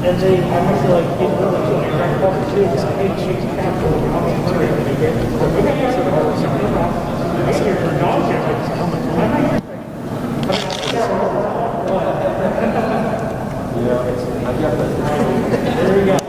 And they, I remember like getting really to like that part too, because I hate chasing after the options too. They get I got that. There we go.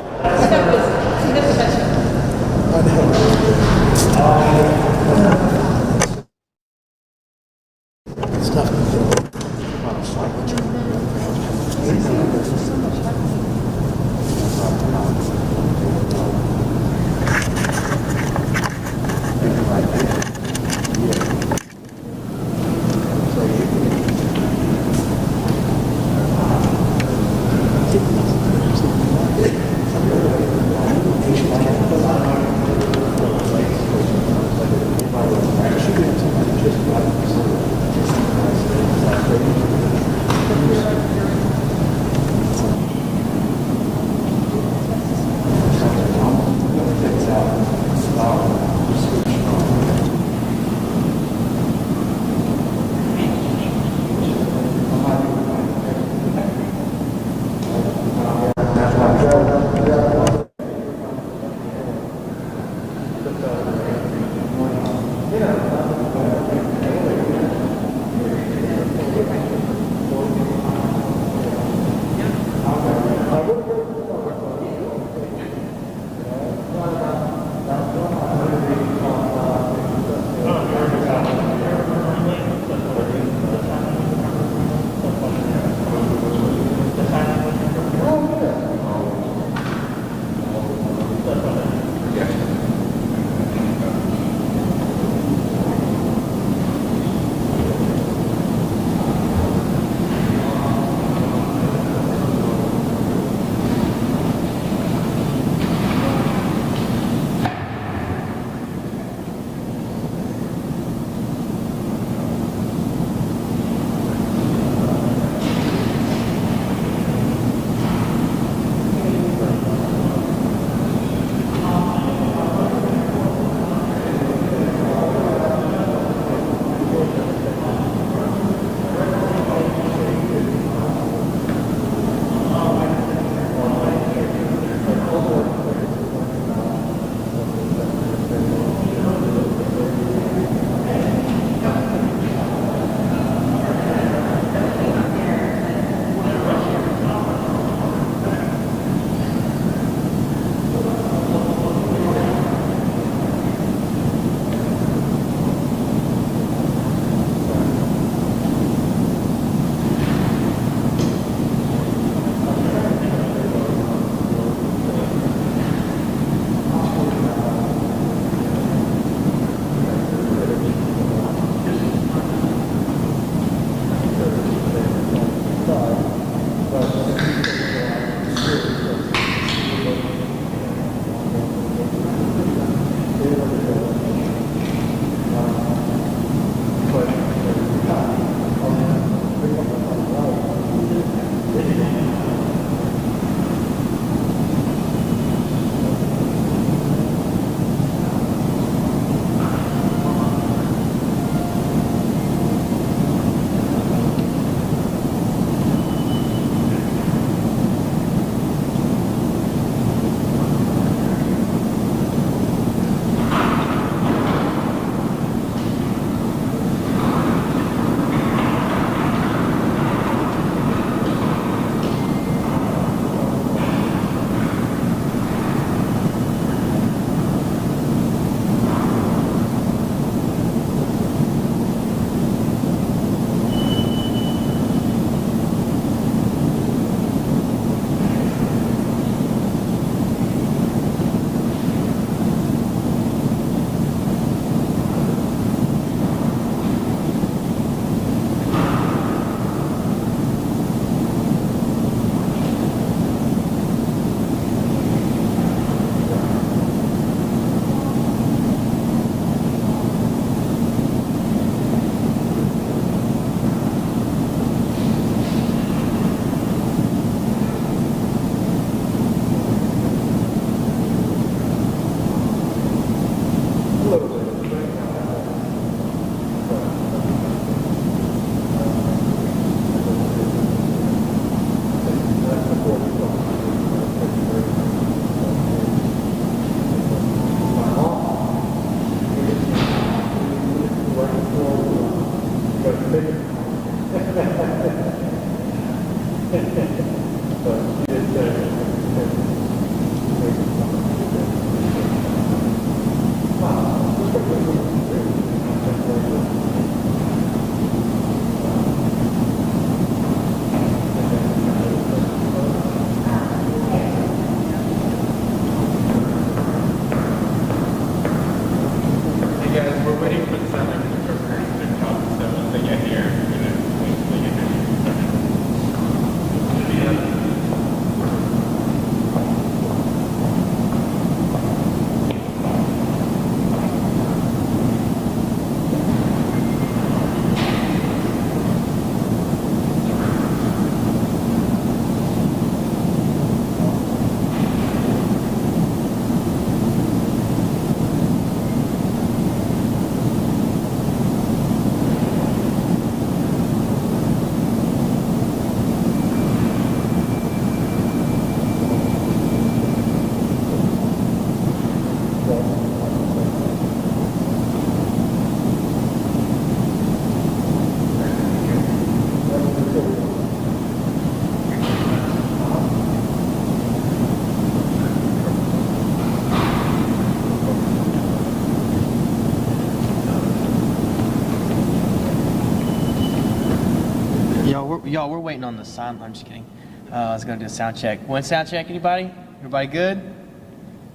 Y'all, we're waiting on the sound. I'm just kidding. Let's go do a sound check. One sound check, anybody? Everybody good?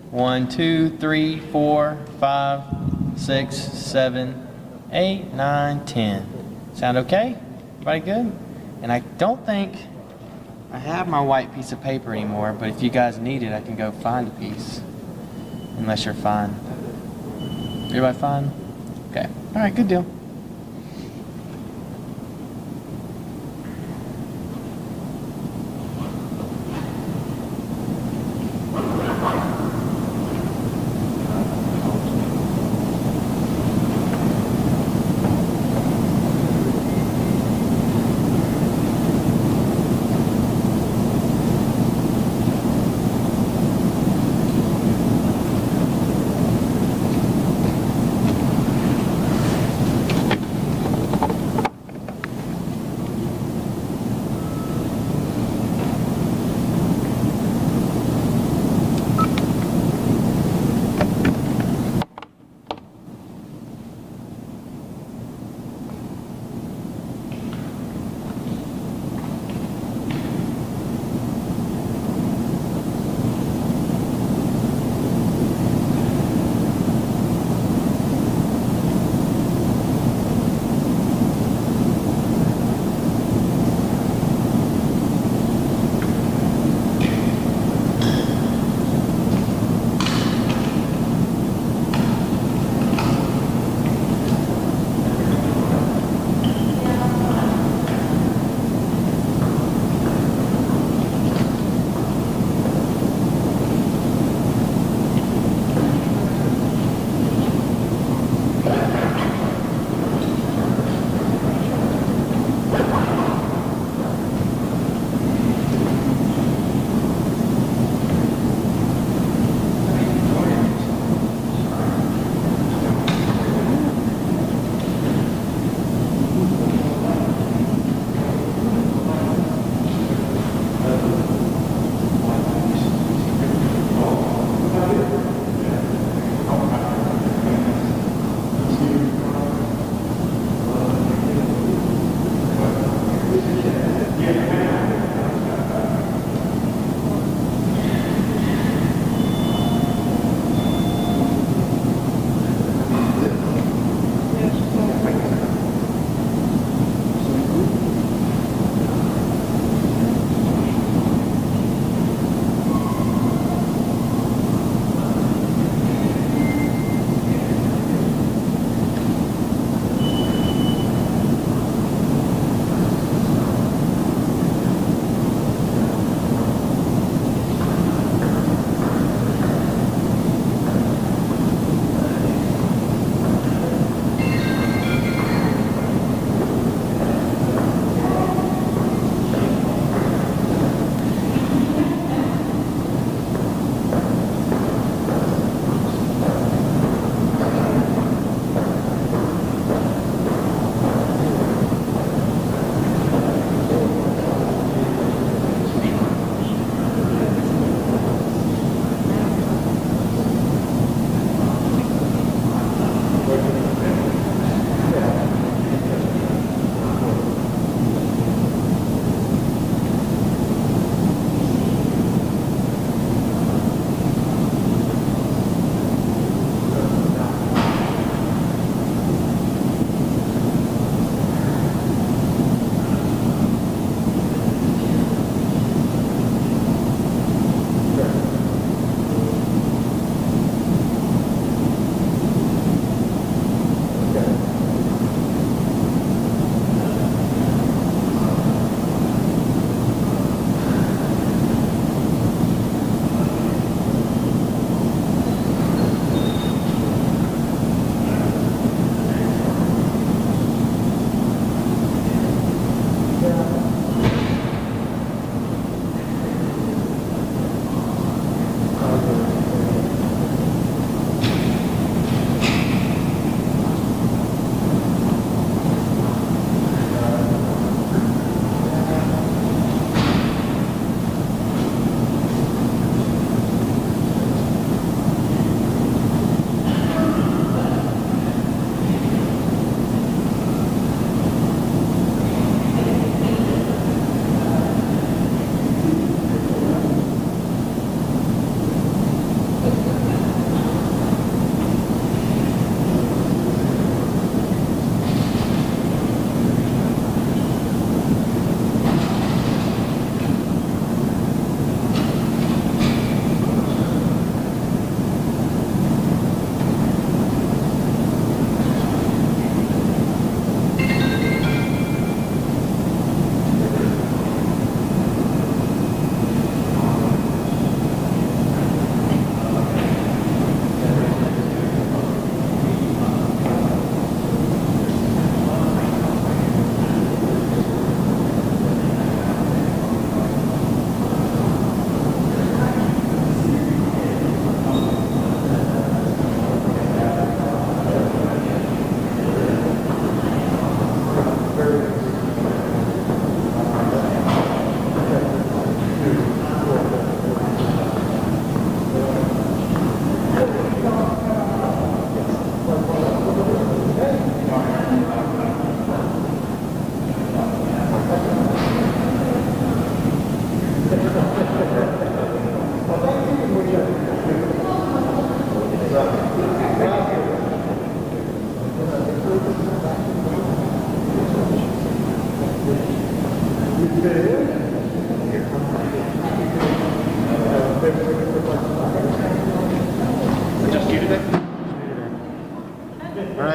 1, 2, 3, 4, 5, 6, 7, 8, 9, 10. Sound okay? Everybody good? And I don't think I have my white piece of paper anymore, but if you guys need it, I can go find a piece. Unless you're fine. Everybody fine? Okay. All right, good deal.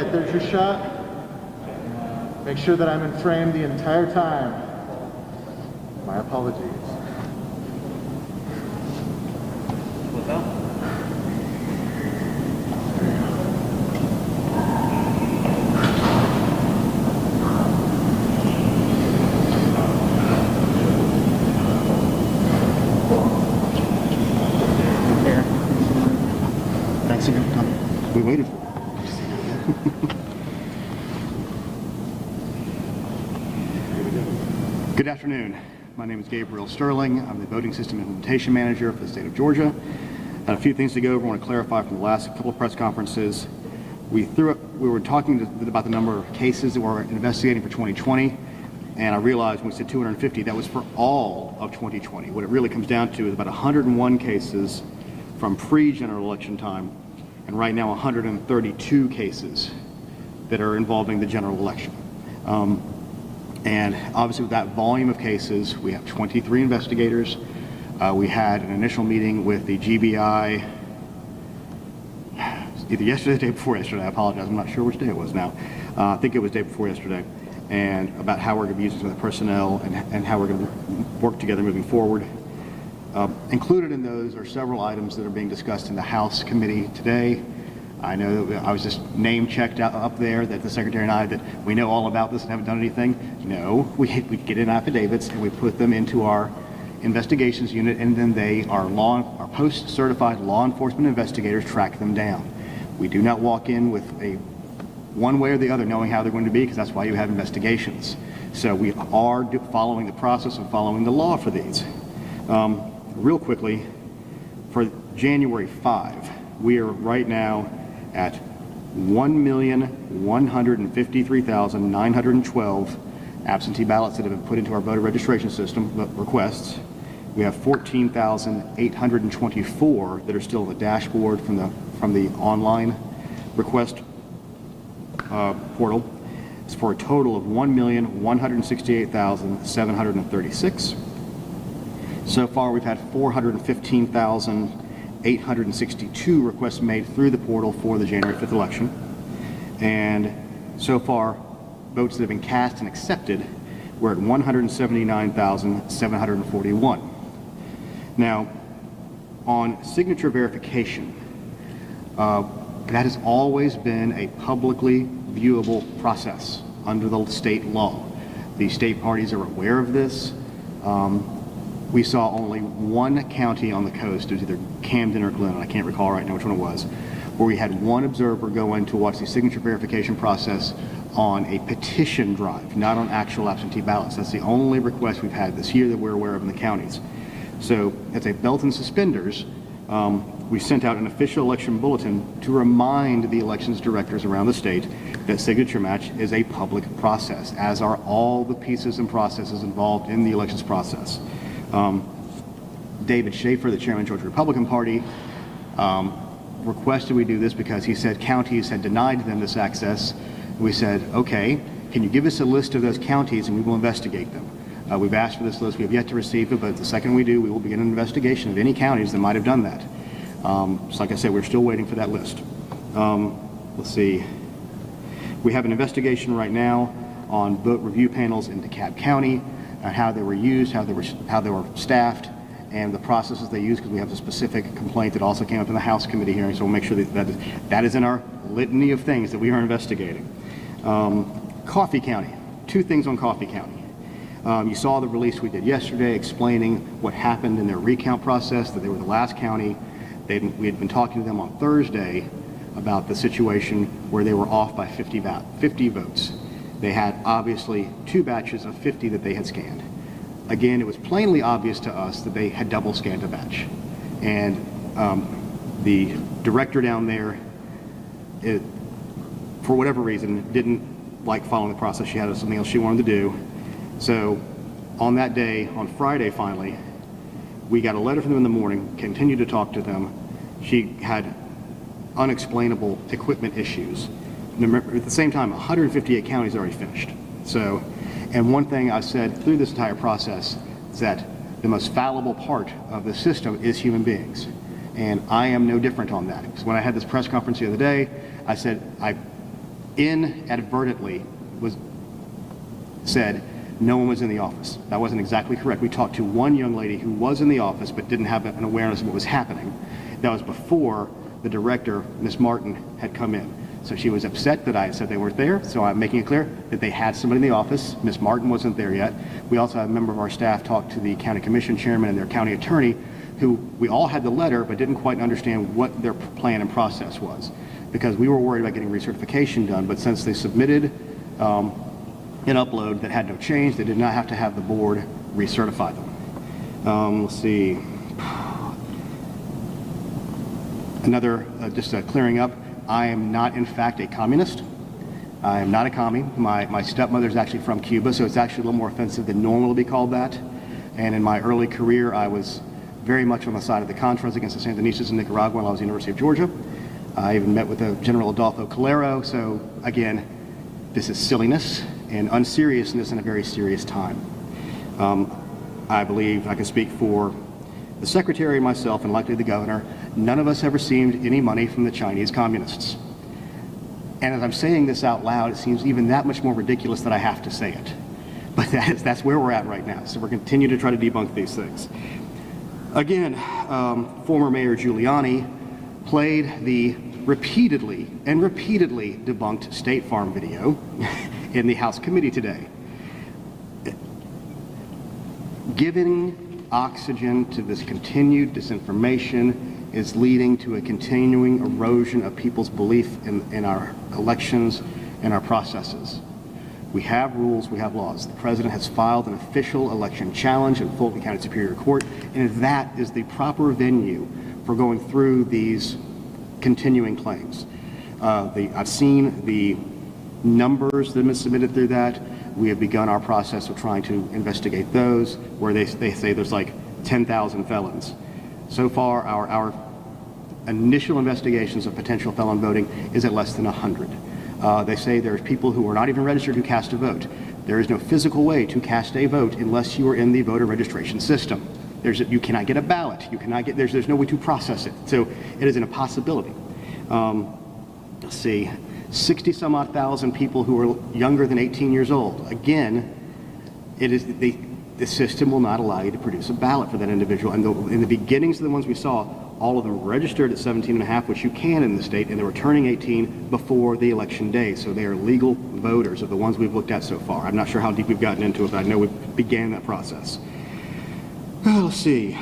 right, there's your shot. Make sure that I'm in frame the entire time. My apologies. Look up. Thanks again, Tom. We waited for it. Good afternoon. My name is Gabriel Sterling. I'm the Voting System Implementation Manager for the state of Georgia. A few things to go over. I want to clarify from the last couple of press conferences. We were talking about the number of cases that we're investigating for 2020, and I realized when we said 250, that was for all of 2020. What it really comes down to is about 101 cases from pre-general election time, and right now 132 cases that are involving the general election. And obviously with that volume of cases, we have 23 investigators. We had an initial meeting with the GBI either yesterday or the day before yesterday. I apologize, I'm not sure which day it was now. I think it was the day before yesterday, and about how we're going to be using some of the personnel and how we're going to work together moving forward. Included in those are several items that are being discussed in the House committee today. I know that I was just name checked up there that the Secretary and I, that we know all about this and haven't done anything. No, we get in affidavits and we put them into our investigations unit, and then our post-certified law enforcement investigators track them down. We do not walk in with a one way or the other knowing how they're going to be, because that's why you have investigations. So we are following the process and following the law for these. Real quickly, for January 5, we are right now at 1,153,912 absentee ballots that have been put into our voter registration system requests. We have 14,824 that are still in the dashboard from the online request portal. It's for a total of 1,168,736. So far, we've had 415,862 requests made through the portal for the January 5th election. And so far, votes that have been cast and accepted, we're at 179,741. Now, on signature verification, that has always been a publicly viewable process under the state law. The state parties are aware of this. We saw only one county on the coast, it was either Camden or Glenn, I can't recall right now which one it was, where we had one observer go in to watch the signature verification process on a petition drive, not on actual absentee ballots. That's the only request we've had this year that we're aware of in the counties. So as a belt and suspenders, we sent out an official election bulletin to remind the elections directors around the state that signature match is a public process, as are all the pieces and processes involved in the elections process. David Schaefer, the chairman of the Georgia Republican Party, requested we do this because he said counties had denied them this access. We said, okay, can you give us a list of those counties and we will investigate them. We've asked for this list, we have yet to receive it, but the second we do, we will begin an investigation of any counties that might have done that. So like I said, we're still waiting for that list. Let's see. We have an investigation right now on vote review panels in DeKalb County, how they were used, how they were staffed, and the processes they used, because we have a specific complaint that also came up in the House committee hearing, so we'll make sure that is in our litany of things that we are investigating. Coffee County, two things on Coffee County. You saw the release we did yesterday explaining what happened in their recount process, that they were the last county. We had been talking to them on Thursday about the situation where they were off by 50 votes. They had obviously two batches of 50 that they had scanned. Again, it was plainly obvious to us that they had double scanned a batch. And the director down there, for whatever reason, didn't like following the process. She had something else she wanted to do. So on that day, on Friday finally, we got a letter from them in the morning, continued to talk to them. She had unexplainable equipment issues. At the same time, 158 counties already finished. So, and one thing I said through this entire process is that the most fallible part of the system is human beings. And I am no different on that. Because when I had this press conference the other day, I said, inadvertently said no one was in the office. That wasn't exactly correct. We talked to one young lady who was in the office but didn't have an awareness of what was happening. That was before the director, Ms. Martin, had come in. So she was upset that I had said they weren't there, so I'm making it clear that they had somebody in the office. Ms. Martin wasn't there yet. We also had a member of our staff talk to the county commission chairman and their county attorney, who we all had the letter but didn't quite understand what their plan and process was, because we were worried about getting recertification done. But since they submitted an upload that had no change, they did not have to have the board recertify them. Let's see. Another, just clearing up, I am not in fact a communist. I am not a commie. My stepmother is actually from Cuba, so it's actually a little more offensive than normal to be called that. And in my early career, I was very much on the side of the Contras against the Sandinistas in Nicaragua while I was at the University of Georgia. I even met with General Adolfo Calero. So again, this is silliness and unseriousness in a very serious time. I believe I can speak for the secretary, myself, and likely the governor. None of us have received any money from the Chinese communists. And as I'm saying this out loud, it seems even that much more ridiculous that I have to say it. But that's where we're at right now. So we're continuing to try to debunk these things. Again, former Mayor Giuliani played the repeatedly debunked State Farm video in the House committee today. Giving oxygen to this continued disinformation is leading to a continuing erosion of people's belief in our elections and our processes. We have rules, we have laws. The president has filed an official election challenge in Fulton County Superior Court, and that is the proper venue for going through these continuing claims. I've seen the numbers that have been submitted through that. We have begun our process of trying to investigate those, where they say there's like 10,000 felons. So far, our initial investigations of potential felon voting is at less than 100. They say there's people who are not even registered who cast a vote. There is no physical way to cast a vote unless you are in the voter registration system. You cannot get a ballot. You cannot get, there's no way to process it. So it is an impossibility. Let's see, 60 some odd thousand people who are younger than 18 years old. Again, it is the system will not allow you to produce a ballot for that individual. And in the beginnings of the ones we saw, all of them registered at 17 and a half, which you can in the state, and they were turning 18 before the election day. So they are legal voters of the ones we've looked at so far. I'm not sure how deep we've gotten into it, but I know we began that process. Let's see.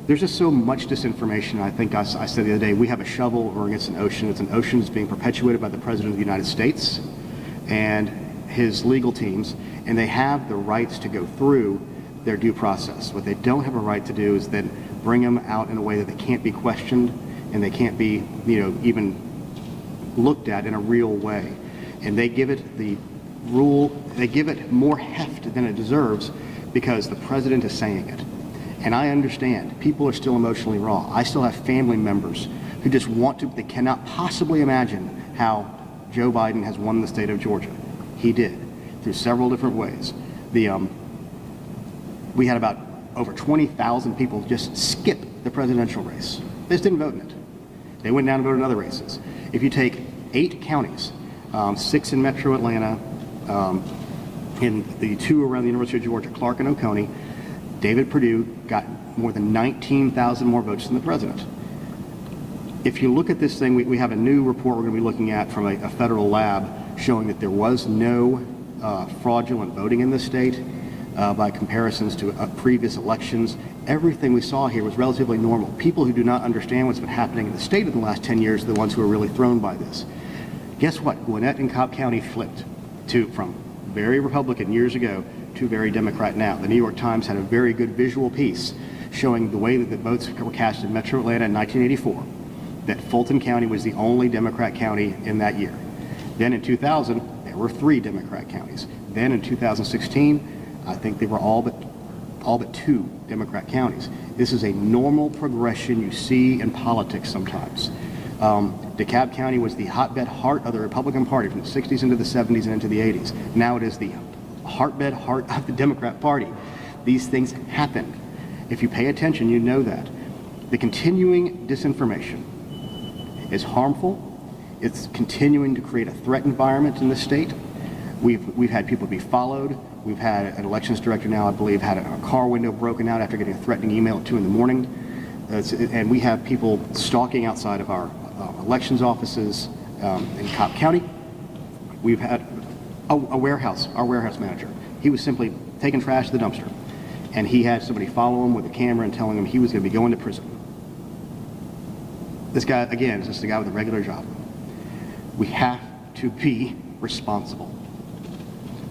There's just so much disinformation. I think I said the other day, we have a shovel or against an ocean. It's an ocean that's being perpetuated by the President of the United States and his legal teams, and they have the rights to go through their due process. What they don't have a right to do is then bring them out in a way that they can't be questioned and they can't be, even looked at in a real way. And they give it they give it more heft than it deserves because the president is saying it. And I understand people are still emotionally raw. I still have family members who just they cannot possibly imagine how Joe Biden has won the state of Georgia. He did, through several different ways. We had about over 20,000 people just skip the presidential race. They just didn't vote in it. They went down and voted in other races. If you take 8 counties, 6 in metro Atlanta, in the 2 around the University of Georgia, Clark and Oconee, David Perdue got more than 19,000 more votes than the president. If you look at this thing, we have a new report we're going to be looking at from a federal lab showing that there was no fraudulent voting in this state by comparisons to previous elections. Everything we saw here was relatively normal. People who do not understand what's been happening in the state in the last 10 years are the ones who are really thrown by this. Guess what? Gwinnett and Cobb County flipped from very Republican years ago to very Democrat now. The New York Times had a very good visual piece showing the way that the votes were cast in metro Atlanta in 1984, that Fulton County was the only Democrat county in that year. Then in 2000, there were 3 Democrat counties. Then in 2016, I think they were all but 2 Democrat counties. This is a normal progression you see in politics sometimes. DeKalb County was the hotbed heart of the Republican Party from the 60s into the 70s and into the 80s. Now it is the hotbed heart of the Democrat Party. These things happen. If you pay attention, you know that. The continuing disinformation is harmful, It's continuing to create a threat environment in the state. We've had people be followed. We've had an elections director now, I believe, had a car window broken out after getting a threatening email at 2 in the morning. And we have people stalking outside of our elections offices in Cobb County. We've had our warehouse manager. He was simply taking trash to the dumpster. And he had somebody follow him with a camera and telling him he was going to be going to prison. This guy, again, is just a guy with a regular job. We have to be responsible.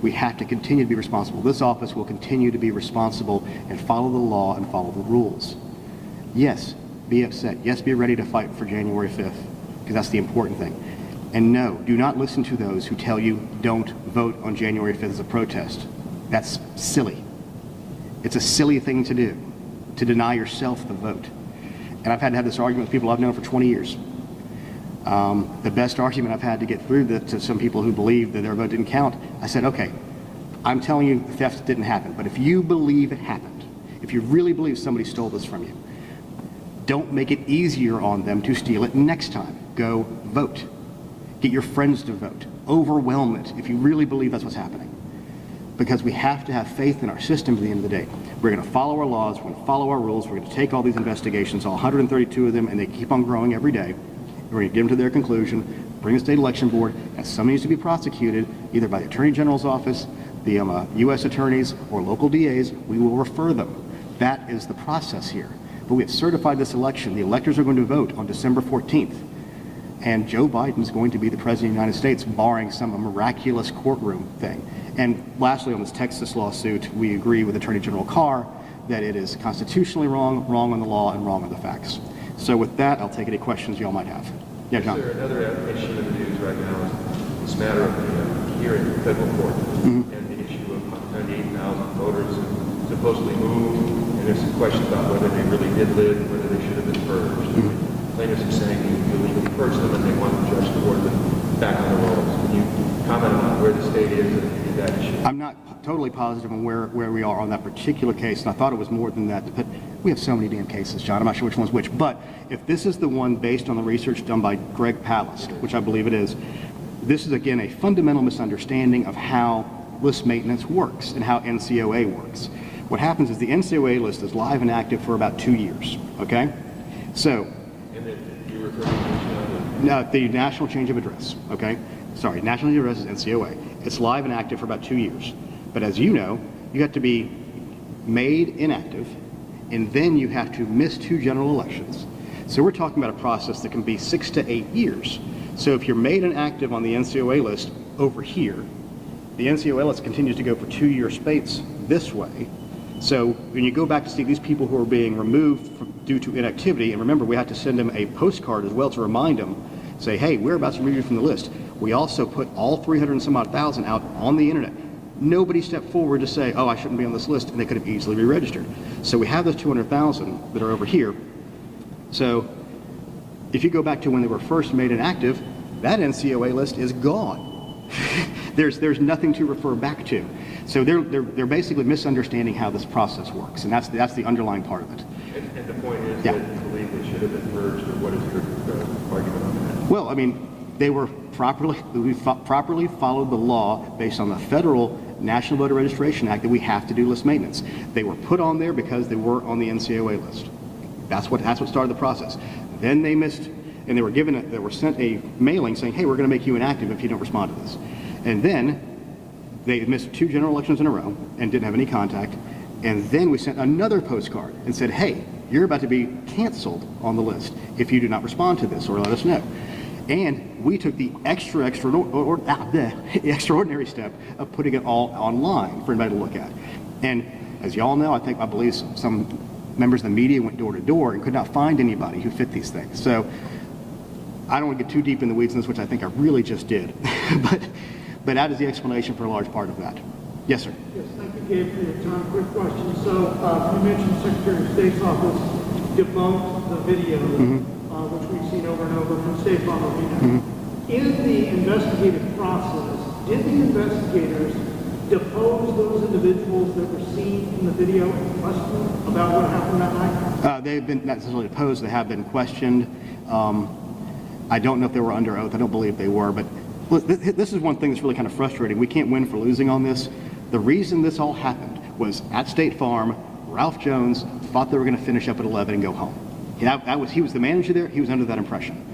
We have to continue to be responsible. This office will continue to be responsible and follow the law and follow the rules. Yes, be upset. Yes, be ready to fight for January 5th, because that's the important thing. And no, do not listen to those who tell you don't vote on January 5th as a protest. That's silly. It's a silly thing to do, to deny yourself the vote. And I've had to have this argument with people I've known for 20 years. The best argument I've had to get through to some people who believe that their vote didn't count, I said, okay, I'm telling you the theft didn't happen, but if you believe it happened, if you really believe somebody stole this from you, don't make it easier on them to steal it next time. Go vote. Get your friends to vote. Overwhelm it if you really believe that's what's happening. Because we have to have faith in our system at the end of the day. We're going to follow our laws, we're going to follow our rules, we're going to take all these investigations, all 132 of them, and they keep on growing every day. We're going to get them to their conclusion, bring the state election board, and somebody needs to be prosecuted, either by the Attorney General's office, the U.S. attorneys, or local DAs. We will refer them. That is the process here. But we have certified this election. The electors are going to vote on December 14th. And Joe Biden's going to be the President of the United States, barring some miraculous courtroom thing. And lastly, on this Texas lawsuit, we agree with Attorney General Carr that it is constitutionally wrong, wrong on the law, and wrong on the facts. So with that, I'll take any questions y'all might have. Yeah, John. Is there another issue in the news right now is this matter of the hearing in federal court and the issue of 98,000 voters supposedly moved, and there's some questions about whether they really did live, whether they should have been purged. Plaintiffs are saying you illegally purged them and they want the judge to order them back on the rolls. Can you comment on where the state is in that issue? I'm not totally positive on where we are on that particular case, and I thought it was more than that. But we have so many damn cases, John. I'm not sure which one's which. But if this is the one based on the research done by Greg Palast, which I believe it is, this is, again, a fundamental misunderstanding of how list maintenance works and how NCOA works. What happens is the NCOA list is live and active for about 2 years, okay? So, And then you refer to the National Change of Address, okay? Sorry, National Change of Address is NCOA. It's live and active for about 2 years. But as you know, you have to be made inactive, and then you have to miss 2 general elections. So we're talking about a process that can be 6 to 8 years. So if you're made inactive on the NCOA list over here, the NCOA list continues to go for 2-year spates this way. So when you go back to see these people who are being removed due to inactivity, and remember, we have to send them a postcard as well to remind them, say, hey, we're about to remove you from the list. We also put all 300 and some odd thousand out on the internet. Nobody stepped forward to say, oh, I shouldn't be on this list, and they could have easily re-registered. So we have those 200,000 that are over here. So if you go back to when they were first made inactive, that NCOA list is gone. There's nothing to refer back to. So they're basically misunderstanding how this process works, and that's the underlying part of it. and the point is that you believe they should have been purged, or what is your argument on that? Well, I mean, we properly followed the law based on the federal National Voter Registration Act that we have to do list maintenance. They were put on there because they were on the NCOA list. That's what started the process. Then they missed, and they were sent a mailing saying, hey, we're going to make you inactive if you don't respond to this. And then they missed 2 general elections in a row and didn't have any contact. And then we sent another postcard and said, hey, you're about to be canceled on the list if you do not respond to this or let us know. And we took the extraordinary step of putting it all online for anybody to look at. And as you all know, I believe some members of the media went door to door and could not find anybody who fit these things. So I don't want to get too deep in the weeds in this, which I think I really just did. But that is the explanation for a large part of that. Yes, sir. Yes, thank you, Gabe, for your time. Quick question. So you mentioned Secretary of State's office debunked the video, which we've seen over and over from State Farm Arena. In the investigative process, did the investigators depose those individuals that were seen in the video and questioned about what happened that night? They've been not necessarily deposed, they have been questioned. I don't know if they were under oath. I don't believe they were. But look, this is one thing that's really kind of frustrating. We can't win for losing on this. The reason this all happened was at State Farm, Ralph Jones thought they were going to finish up at 11 and go home. He was the manager there. He was under that impression.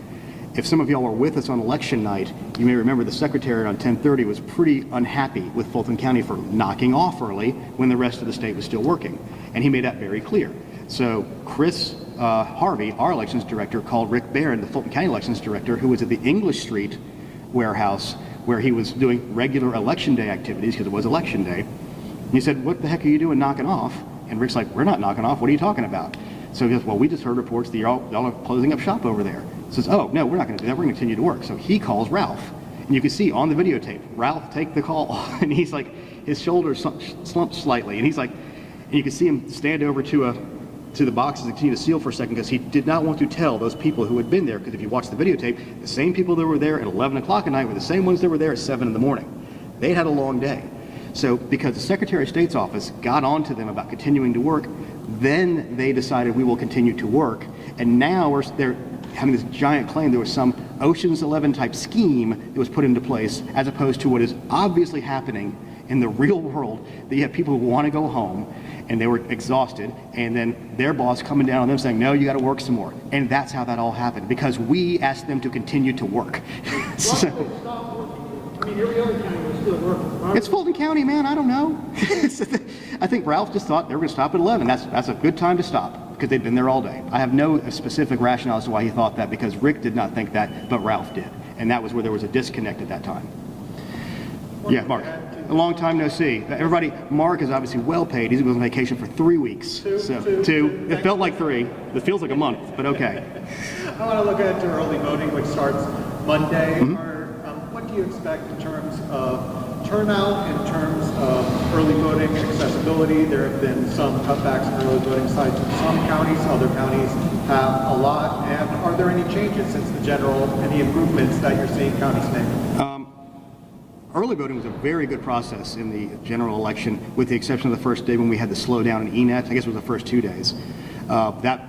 If some of y'all were with us on election night, you may remember the secretary on 1030 was pretty unhappy with Fulton County for knocking off early when the rest of the state was still working. And he made that very clear. So Chris Harvey, our elections director, called Rick Barron, the Fulton County elections director, who was at the English Street warehouse where he was doing regular election day activities because it was election day. And he said, "What the heck are you doing knocking off?" And Rick's like, "We're not knocking off. What are you talking about?" So he goes, "Well, we just heard reports that y'all are closing up shop over there." He says, "Oh, no, we're not going to do that. We're going to continue to work." So he calls Ralph. And you can see on the videotape, Ralph take the call. And he's like, his shoulders slumped slightly. And he's like, and you can see him stand over to the boxes and continue to seal for a second because he did not want to tell those people who had been there. Because if you watch the videotape, the same people that were there at 11 o'clock at night were the same ones that were there at 7 in the morning. They'd had a long day. So because the Secretary of State's office got on to them about continuing to work, then they decided we will continue to work. And now they're having this giant claim there was some Ocean's 11 type scheme that was put into place as opposed to what is obviously happening in the real world, that you have people who want to go home and they were exhausted, and then their boss coming down on them saying, "No, you got to work some more." And that's how that all happened, because we asked them to continue to work. Stop working. I mean, every other county was still working. It's Fulton County, man. I don't know. I think Ralph just thought they were going to stop at 11. That's a good time to stop because they'd been there all day. I have no specific rationale as to why he thought that, because Rick did not think that, but Ralph did. And that was where there was a disconnect at that time. Yeah, Mark. A long time no see. Everybody, Mark is obviously well paid. He was on vacation for 3 weeks. Two. It felt like 3. It feels like a month, but okay. I want to look at early voting, which starts Monday. Mm-hmm. What do you expect in terms of turnout, in terms of early voting accessibility? There have been some cutbacks in early voting sites in some counties. Other counties have a lot. And are there any changes since the general, any improvements that you're seeing counties make? Early voting was a very good process in the general election, with the exception of the first day when we had the slowdown in ENET. I guess it was the first 2 days. That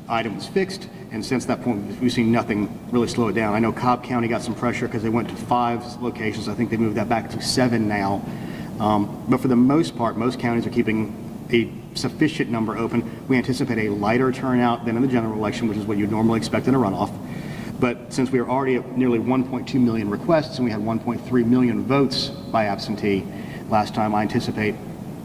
item was fixed, and since that point, we've seen nothing really slow it down. I know Cobb County got some pressure because they went to 5 locations. I think they moved that back to 7 now. But for the most part, most counties are keeping a sufficient number open. We anticipate a lighter turnout than in the general election, which is what you'd normally expect in a runoff. But since we are already at nearly 1.2 million requests and we had 1.3 million votes by absentee last time, I anticipate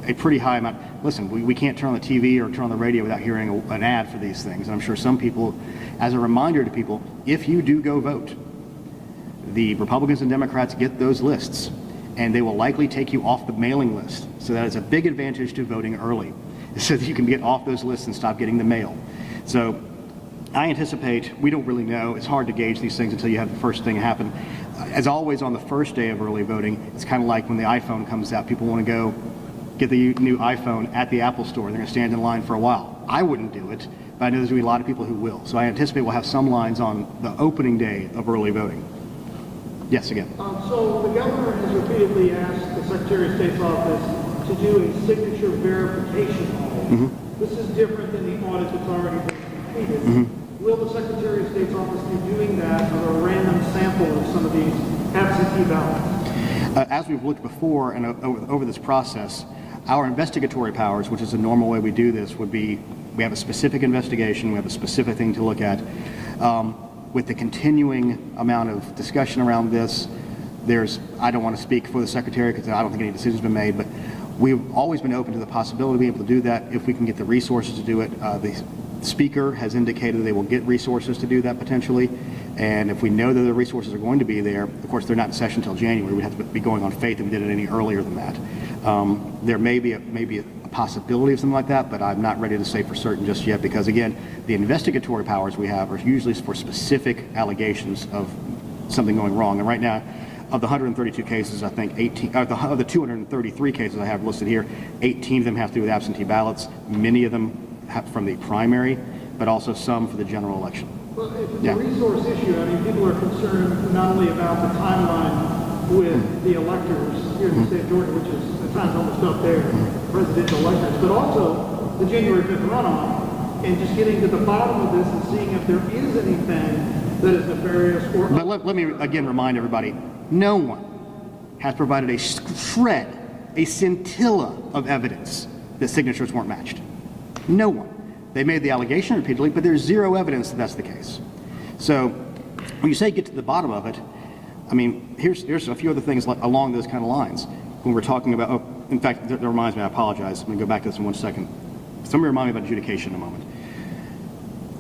a pretty high amount. Listen, we can't turn on the TV or turn on the radio without hearing an ad for these things. And I'm sure some people, as a reminder to people, if you do go vote, the Republicans and Democrats get those lists, and they will likely take you off the mailing list. So that is a big advantage to voting early, so that you can get off those lists and stop getting the mail. So I anticipate, we don't really know, it's hard to gauge these things until you have the first thing happen. As always, on the first day of early voting, it's kind of like when the iPhone comes out, people want to go get the new iPhone at the Apple store. They're going to stand in line for a while. I wouldn't do it, but I know there's going to be a lot of people who will. So I anticipate we'll have some lines on the opening day of early voting. Yes, again. So the governor has repeatedly asked the Secretary of State's office to do a signature verification audit. Mm-hmm. This is different than the audit that's already been completed. Mm-hmm. Will the Secretary of State's office be doing that for a random sample of some of these absentee ballots? As we've looked before and over this process, our investigatory powers, which is the normal way we do this, would be we have a specific investigation, we have a specific thing to look at. With the continuing amount of discussion around this, I don't want to speak for the Secretary because I don't think any decision's been made, but we've always been open to the possibility of being able to do that if we can get the resources to do it. The Speaker has indicated they will get resources to do that potentially, and if we know that the resources are going to be there, of course they're not in session until January, we'd have to be going on faith if we did it any earlier than that. There may be a possibility of something like that, but I'm not ready to say for certain just yet because, again, the investigatory powers we have are usually for specific allegations of something going wrong. And right now, of the 132 cases, I think of the 233 cases I have listed here, 18 of them have to do with absentee ballots. Many of them have from the primary, but also some for the general election. Well, if it's a resource issue, I mean, people are concerned not only about the timeline with the electors here in the state of Georgia, which is at times almost up there, presidential electors, but also the January 5th runoff, and just getting to the bottom of this and seeing if there is anything that is nefarious or... But let me again remind everybody, no one has provided a shred, a scintilla of evidence that signatures weren't matched. No one. They made the allegation repeatedly, but there's zero evidence that that's the case. So when you say get to the bottom of it, I mean, here's a few other things along those kind of lines. When we're talking about, oh, in fact, that reminds me, I apologize. Let me go back to this in 1 second. Somebody remind me about adjudication in a moment.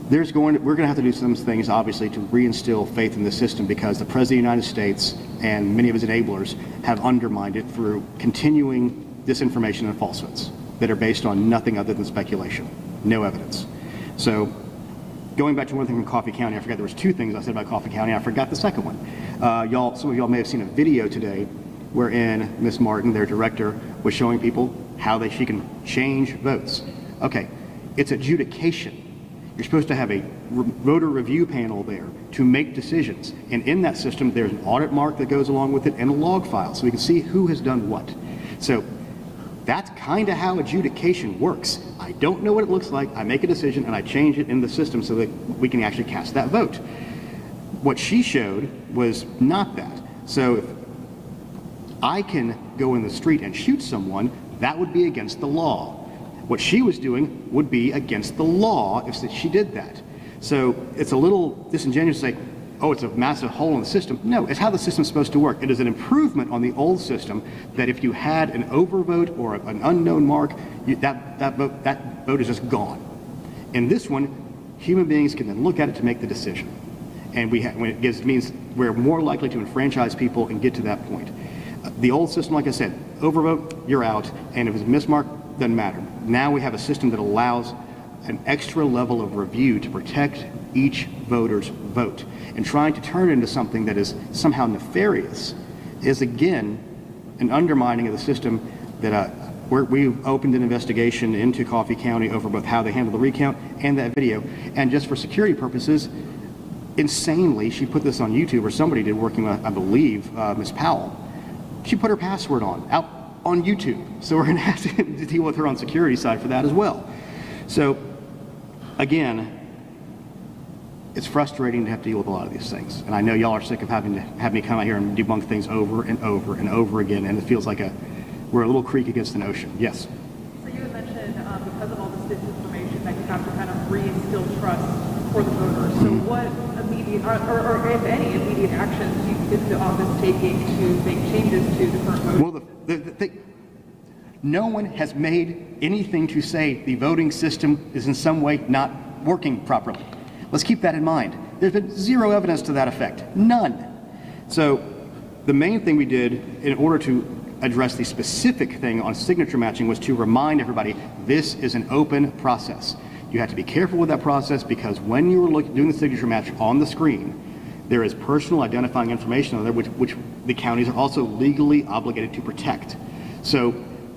We're going to have to do some things, obviously, to reinstill faith in the system because the President of the United States and many of his enablers have undermined it through continuing disinformation and falsehoods that are based on nothing other than speculation, no evidence. So going back to one thing from Coffee County, I forgot there was 2 things I said about Coffee County. I forgot the second one. Some of y'all may have seen a video today wherein Ms. Martin, their director, was showing people how she can change votes. Okay, it's adjudication. You're supposed to have a voter review panel there to make decisions. And in that system, there's an audit mark that goes along with it and a log file so we can see who has done what. So that's kind of how adjudication works. I don't know what it looks like. I make a decision and I change it in the system so that we can actually cast that vote. What she showed was not that. So if I can go in the street and shoot someone, that would be against the law. What she was doing would be against the law if she did that. So it's a little disingenuous to say, oh, it's a massive hole in the system. No, it's how the system's supposed to work. It is an improvement on the old system that if you had an overvote or an unknown mark, that vote is just gone. In this one, human beings can then look at it to make the decision. And it means we're more likely to enfranchise people and get to that point. The old system, like I said, overvote, you're out, and if it's mismarked, doesn't matter. Now we have a system that allows an extra level of review to protect each voter's vote. And trying to turn it into something that is somehow nefarious is, again, an undermining of the system that we've opened an investigation into Coffee County over both how they handle the recount and that video. And just for security purposes, insanely, she put this on YouTube, or somebody did, working with, I believe, Ms. Powell. She put her password out on YouTube. So we're going to have to deal with her on security side for that as well. So again, it's frustrating to have to deal with a lot of these things. And I know y'all are sick of having me come out here and debunk things over and over and over again. And it feels like we're a little creek against an ocean. Yes? So you had mentioned because of all this disinformation that you have to kind of reinstill trust for the voters. So what immediate, or if any immediate actions is the office taking to make changes to the current voting? Well, no one has made anything to say the voting system is in some way not working properly. Let's keep that in mind. There's been zero evidence to that effect. None. So the main thing we did in order to address the specific thing on signature matching was to remind everybody this is an open process. You have to be careful with that process because when you were doing the signature match on the screen, there is personal identifying information on there which the counties are also legally obligated to protect. So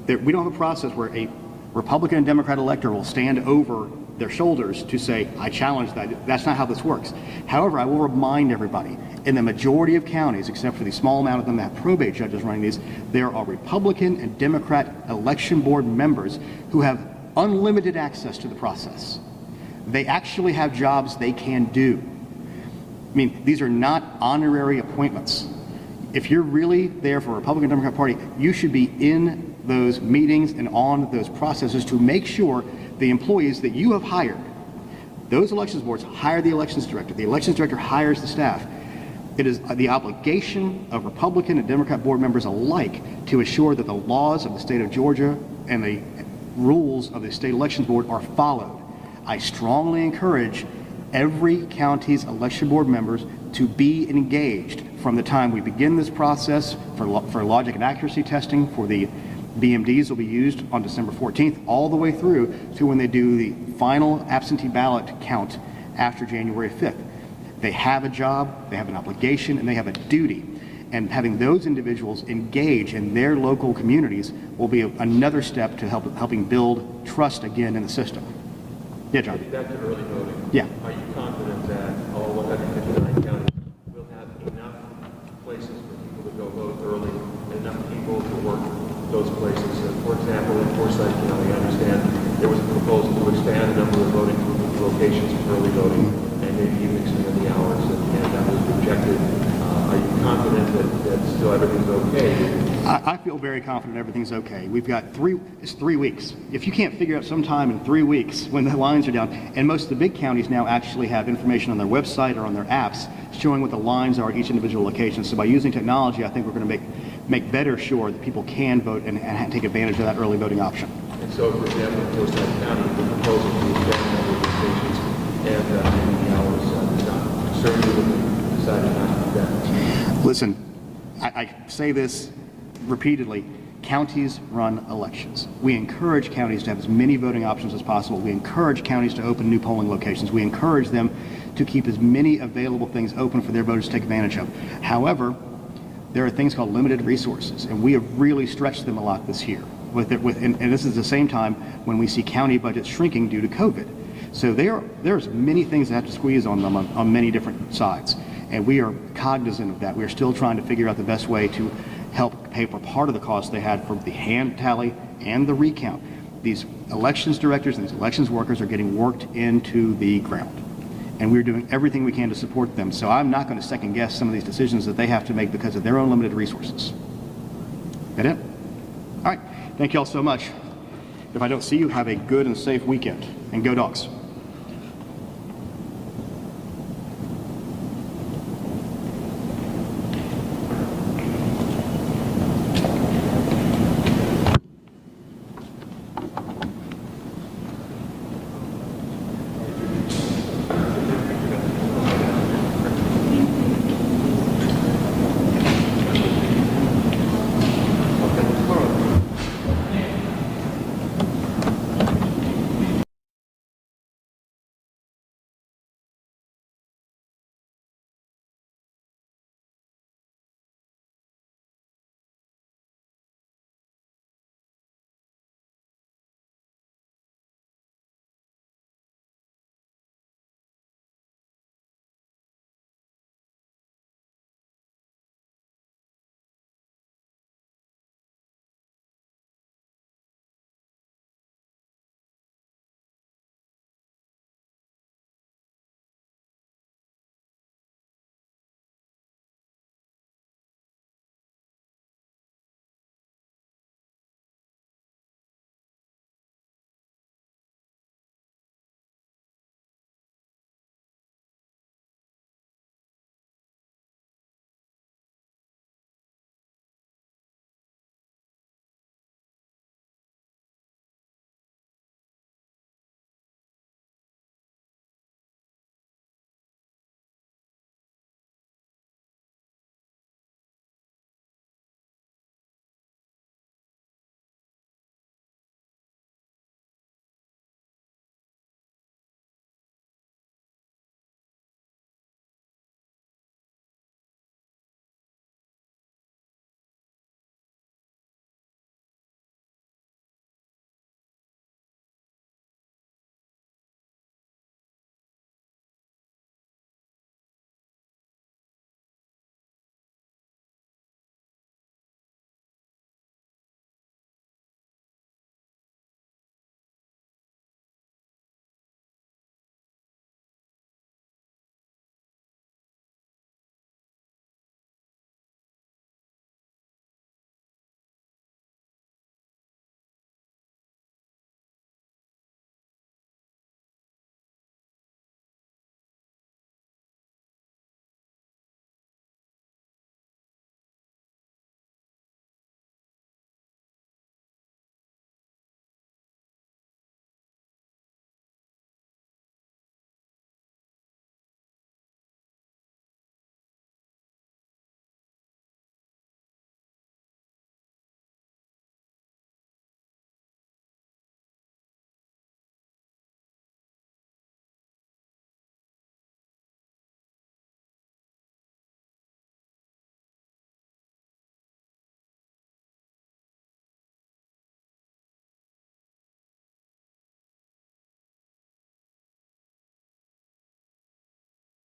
we don't have a process where a Republican and Democrat elector will stand over their shoulders to say, I challenge that. That's not how this works. However, I will remind everybody, in the majority of counties, except for the small amount of them that have probate judges running these, there are Republican and Democrat election board members who have unlimited access to the process. They actually have jobs they can do. I mean, these are not honorary appointments. If you're really there for a Republican Democrat Party, you should be in those meetings and on those processes to make sure the employees that you have hired, those elections boards hire the elections director hires the staff. It is the obligation of Republican and Democrat board members alike to assure that the laws of the state of Georgia and the rules of the state elections board are followed. I strongly encourage every county's election board members to be engaged from the time we begin this process for logic and accuracy testing for the BMDs will be used on December 14th all the way through to when they do the final absentee ballot count after January 5th. They have a job, they have an obligation, and they have a duty. And having those individuals engage in their local communities will be another step to helping build trust again in the system. Yeah, John. Back to early voting. Yeah. Are you confident that all 159 counties will have enough places for people to go vote early and enough people to work those places? For example, in Forsyth County, I understand there was a proposal to expand the number of voting locations for early voting and maybe even extend the hours. And affected. Are you confident that still everything's okay? I feel very confident everything's okay. We've got it's 3 weeks. If you can't figure out some time in 3 weeks when the lines are down, and most of the big counties now actually have information on their website or on their apps showing what the lines are at each individual location. So by using technology, I think we're going to make better sure that people can vote and take advantage of that early voting option. And so, for example, in Forsyth County, the proposal to expand the number of the stations and the hours does not concern you when you decided not to do that. Listen, I say this repeatedly, counties run elections. We encourage counties to have as many voting options as possible. We encourage counties to open new polling locations. We encourage them to keep as many available things open for their voters to take advantage of. However, there are things called limited resources, and we have really stretched them a lot this year. And this is the same time when we see county budgets shrinking due to COVID. So there's many things that have to squeeze on them on many different sides. And we are cognizant of that. We are still trying to figure out the best way to help pay for part of the cost they had for the hand tally and the recount. These elections directors and these elections workers are getting worked into the ground. And we're doing everything we can to support them. So I'm not going to second guess some of these decisions that they have to make because of their own limited resources. That it? All right. Thank you all so much. If I don't see you, have a good and safe weekend. And go Dogs.